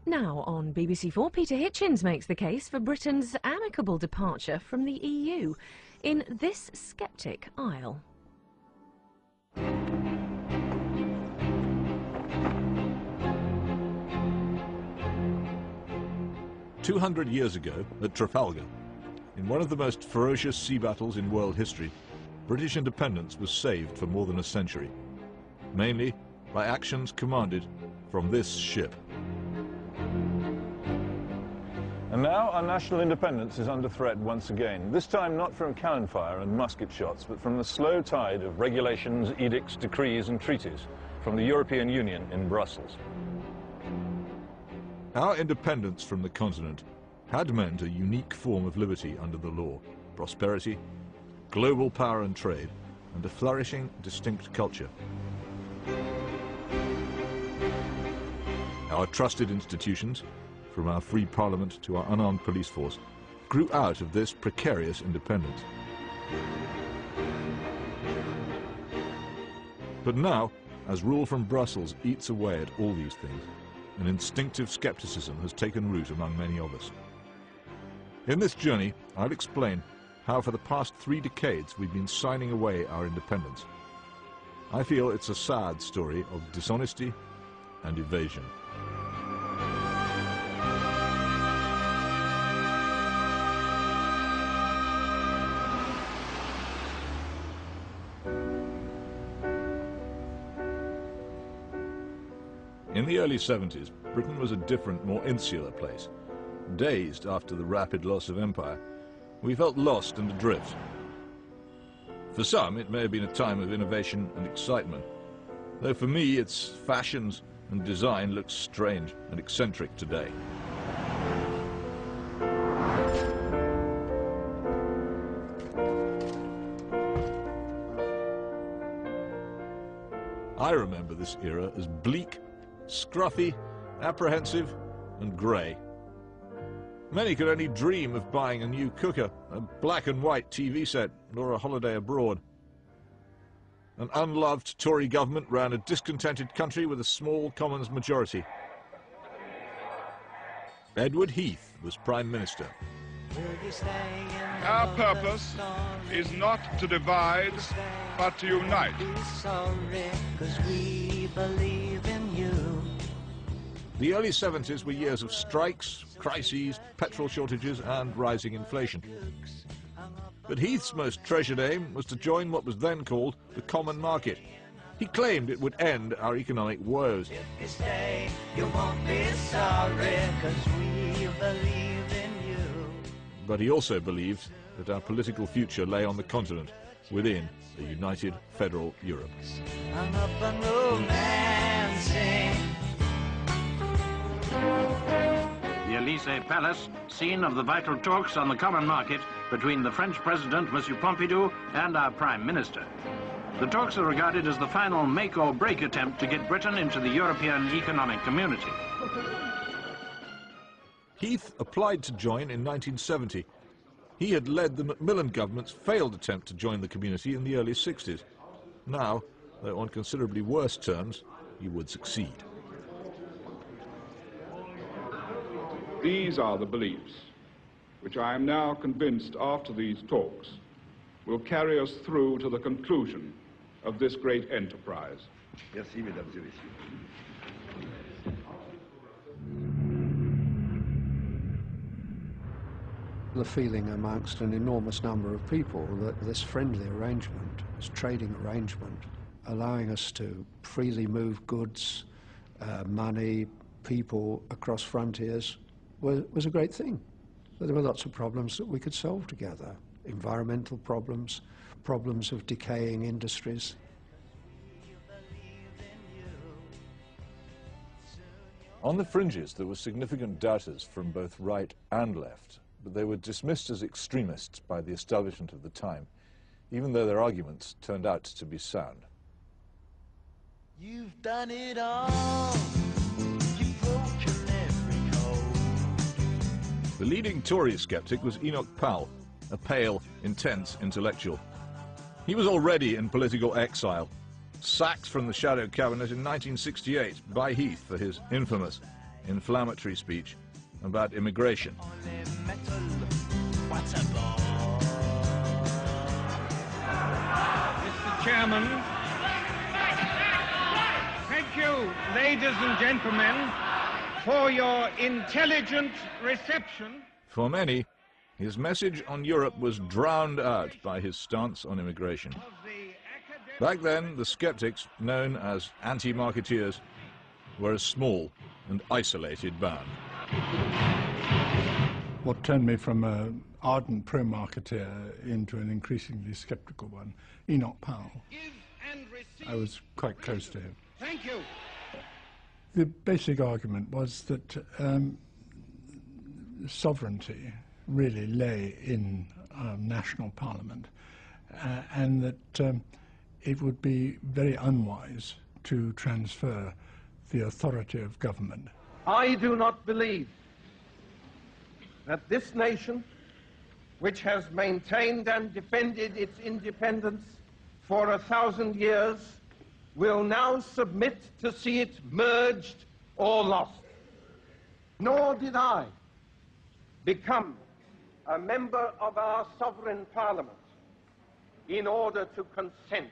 Now on BBC4, Peter Hitchens makes the case for Britain's amicable departure from the EU in This Sceptic Isle. "200 years ago, at Trafalgar, in one of the most ferocious sea battles in world history, British independence was saved for more than a century, mainly by actions commanded from this ship." And now our national independence is under threat once again, this time not from cannon fire and musket shots, but from the slow tide of regulations, edicts, decrees and treaties from the European Union in Brussels. Our independence from the continent had meant a unique form of liberty under the law, prosperity, global power and trade, and a flourishing, distinct culture. Our trusted institutions, from our free parliament to our unarmed police force, grew out of this precarious independence. But now, as rule from Brussels eats away at all these things, an instinctive skepticism has taken root among many of us. In this journey, I'll explain how for the past 3 decades we've been signing away our independence. I feel it's a sad story of dishonesty and evasion. In the early 70s, Britain was a different, more insular place. Dazed after the rapid loss of empire, we felt lost and adrift. For some, it may have been a time of innovation and excitement, though for me, its fashions and design look strange and eccentric today. I remember this era as bleak, scruffy, apprehensive, and grey. Many could only dream of buying a new cooker, a black and white TV set, or a holiday abroad. An unloved Tory government ran a discontented country with a small Commons majority. Edward Heath was Prime Minister. Our purpose is not to divide, but to unite. The early 70s were years of strikes, crises, petrol shortages and rising inflation. But Heath's most treasured aim was to join what was then called the common market. He claimed it would end our economic woes. If you stay, you won't be sorry, 'cause we believe in you. But he also believed that our political future lay on the continent, within a united federal Europe. Hung up on romancing. The Elysee Palace, scene of the vital talks on the common market between the French President, Monsieur Pompidou, and our Prime Minister. The talks are regarded as the final make-or-break attempt to get Britain into the European Economic Community. Heath applied to join in 1970. He had led the Macmillan government's failed attempt to join the community in the early 60s. Now, though on considerably worse terms, he would succeed. These are the beliefs which I am now convinced after these talks will carry us through to the conclusion of this great enterprise. Merci, mesdames et messieurs. The feeling amongst an enormous number of people that this friendly arrangement, this trading arrangement, allowing us to freely move goods, money, people across frontiers, was a great thing. But there were lots of problems that we could solve together. Environmental problems, problems of decaying industries. On the fringes, there were significant doubters from both right and left, but they were dismissed as extremists by the establishment of the time, even though their arguments turned out to be sound. You've done it all. You've broken every code. The leading Tory skeptic was Enoch Powell, a pale, intense intellectual. He was already in political exile, sacked from the Shadow Cabinet in 1968 by Heath for his infamous inflammatory speech about immigration. Mr. Chairman, thank you, ladies and gentlemen, for your intelligent reception. For many, his message on Europe was drowned out by his stance on immigration. Back then, the sceptics, known as anti-marketeers, were a small and isolated band. What turned me from an ardent pro-marketeer into an increasingly sceptical one, Enoch Powell. I was quite close to him. Thank you. The basic argument was that sovereignty really lay in national parliament, and that it would be very unwise to transfer the authority of government. I do not believe that this nation, which has maintained and defended its independence for 1,000 years, will now submit to see it merged or lost. Nor did I become a member of our sovereign parliament in order to consent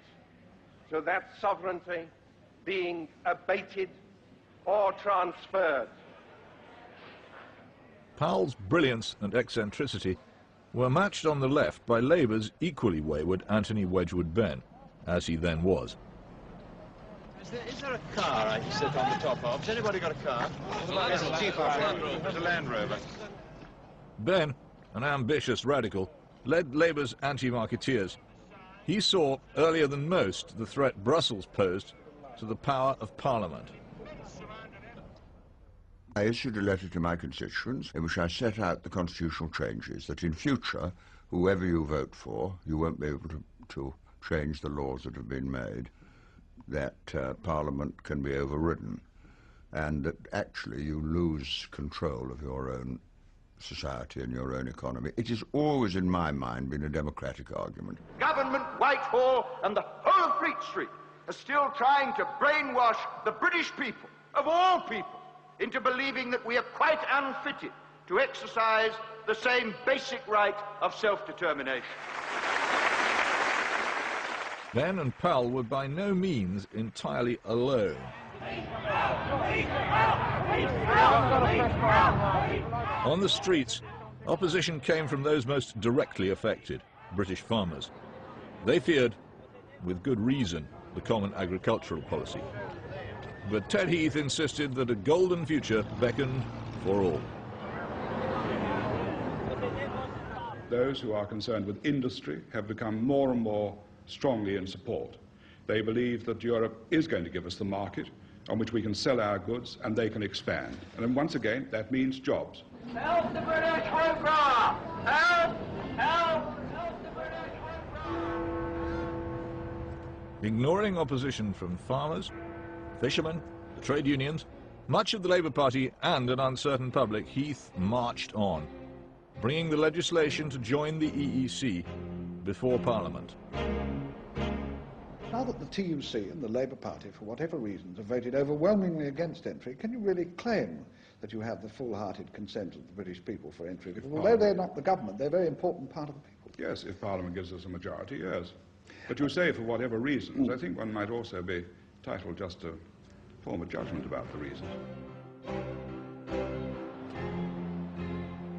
to that sovereignty being abated or transferred. Powell's brilliance and eccentricity were matched on the left by Labour's equally wayward Anthony Wedgwood Benn, as he then was. Is there a car I can sit on the top of? Has anybody got a car? There's a Jeep over there. There's a Land Rover. Benn, an ambitious radical, led Labour's anti-marketeers. He saw, earlier than most, the threat Brussels posed to the power of Parliament. I issued a letter to my constituents in which I set out the constitutional changes that in future, whoever you vote for, you won't be able to change the laws that have been made, that Parliament can be overridden, and that actually you lose control of your own society and your own economy. It has always, in my mind, been a democratic argument. Government, Whitehall and the whole of Fleet Street are still trying to brainwash the British people, of all people, into believing that we are quite unfitted to exercise the same basic right of self-determination. Benn and Powell were by no means entirely alone. On the streets, opposition came from those most directly affected, British farmers. They feared, with good reason, the Common Agricultural Policy. But Ted Heath insisted that a golden future beckoned for all. Those who are concerned with industry have become more and more strongly in support. They believe that Europe is going to give us the market on which we can sell our goods and they can expand. And then once again, that means jobs. Help the British home grower! Help! Help! Help the British home grower! Ignoring opposition from farmers, fishermen, the trade unions, much of the Labour Party and an uncertain public, Heath marched on, bringing the legislation to join the EEC before Parliament. Now that the TUC and the Labour Party, for whatever reasons, have voted overwhelmingly against entry, can you really claim that you have the full-hearted consent of the British people for entry? Because although they're not the government, they're a very important part of the people. Yes, if Parliament gives us a majority, yes. But you say for whatever reasons. I think one might also be entitled just to form a judgment about the reasons.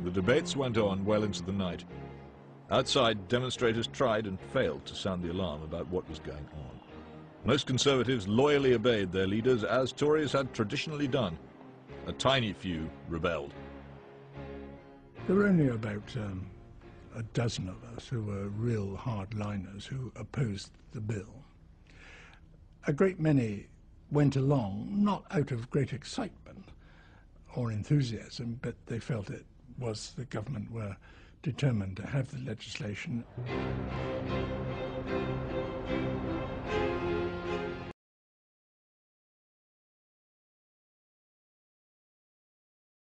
The debates went on well into the night. Outside, demonstrators tried and failed to sound the alarm about what was going on. Most Conservatives loyally obeyed their leaders, as Tories had traditionally done. A tiny few rebelled. There were only about a dozen of us who were real hardliners who opposed the bill. A great many went along, not out of great excitement or enthusiasm, but they felt it was the government were determined to have the legislation.